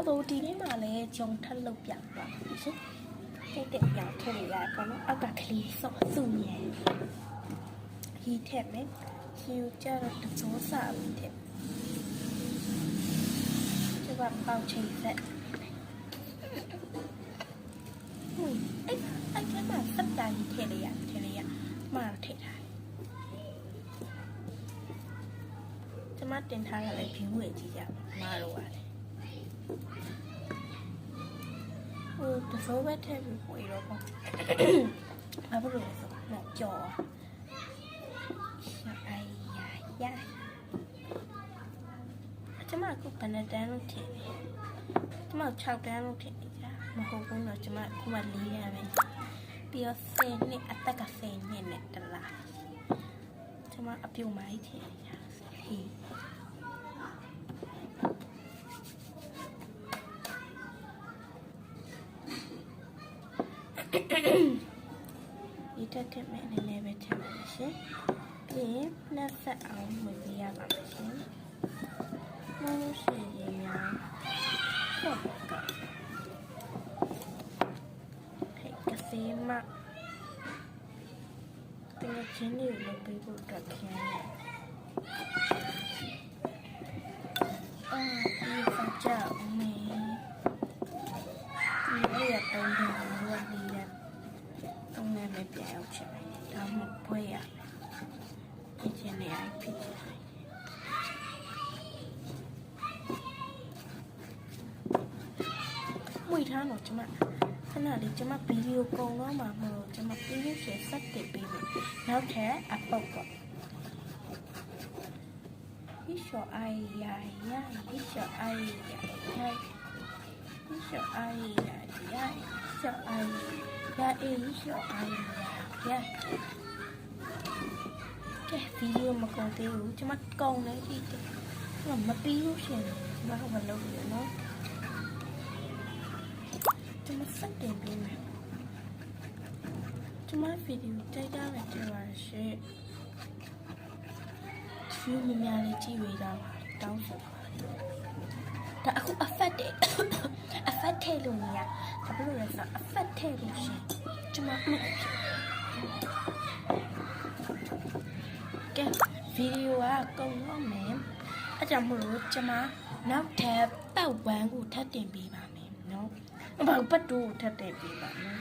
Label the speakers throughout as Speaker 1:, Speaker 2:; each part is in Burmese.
Speaker 1: တော့ဒီနေ့မှလည်းဂျုံထက်လုပ်ပြပါရှင်တိတ်တိတ်ပြောင်းထည့်ရပေါ့နော်အောက်ကကလေးစော့စုမြဲဒီထက်မယ်ရှူကြတော့တစိုးစားပြီးတဲ့ကျကပေါက်ချိန်ဆက်အဲ့ကမှစက်တာကြီးထည့်ရမှားထည့်ထားကျမတင်ထားရလဲဖြင်းဝေကြည့်ကြပါမှားတော့ရတယ်ဟိုတစိုးပဲထည့်ပြီးဝေတော့ပေါ့ဘာလို့လဲဆိုတော့ကြော်အိုင်ယာကျမကဘယ်နဲ့တန်းလို့ထည့်လဲကျမ6တန်းလို့ထည့်နေကြမဟုတ်ဘူးတော့ကျမခုမှ4ရပဲပြီးတော့10နှစ်အသက်က10နှစ်နဲ့တလားကျမအပြုံမိုင်းထည့်နေကြဟေးဒီတက်တက်မဲ့နည်းနည်းပဲထည့်ပါမယ်ရှင်ပြီးရင်နှက်ဆက်အောင်ဝင်ပေးရပါမယ်ရှင်လို့ရှိရင်များဟုတ်ကဲ့ဟဲ့ကစီမတင်ချင်းလေးကိုပေးဖို့အတွက်ခင်းရဒီစကြမေးဒီရတော့တော့ဒီရတော့လည်းမပြောင်းချင်ဒါမှဖွေးရဖြစ်ချင်နေအိုက်ဖြစ်ချင်မွေထားတော့ကျမခဏလေးကျမဗီဒီယိုကုန်တော့မှာမဟုတ်ကျမပြီးရဆက်ဆက်တင်ပေးမယ်နောက်ထပ်အပုတ်ပေါ့ဒီရှော့အိုင်ယာဒီရှော့အိုင်ယာဒီရှော့အိုင်ယာရှော့အိုင်ယာရှော့အိုင်ယာကဲဗီဒီယိုမကုန်သေးဘူးကျမကုန်နေပြီကျမမပြီးလို့ရှင်ကျမကမလုပ်ဘူးနော်ကျမစက်တင်ပေးမယ်ကျမဗီဒီယိုတိုက်တာပဲကြည့်ပါရှင့်ဖြူမြများလေးကြည့်ပေးကြပါတောင်းဆိုပါတယ်ဒါအခုအဖက်တယ်အဖက်ထဲလို့မရဘာလို့လဲဆိုတော့အဖက်ထဲလို့ရှင်ကျမကဲဗီဒီယိုကကုန်တော့မယ်အဲကြောင့်မလို့ကျမနောက်ထပ်ပတ်ဝန်းကိုထပ်တင်ပေးပါမယ်နော်ဘာပတ်တူထပ်တင်ပေးပါမယ်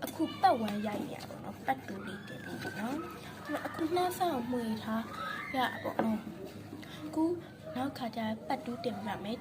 Speaker 1: အခုပတ်ဝန်းရိုက်ရပါတော့ပတ်တူလေးတင်ပေးပါနော်အခုနှမ်းဆောင်မှွေထားရပါတော့အခုနောက်ခါကျပတ်တူးတင်ပါမယ်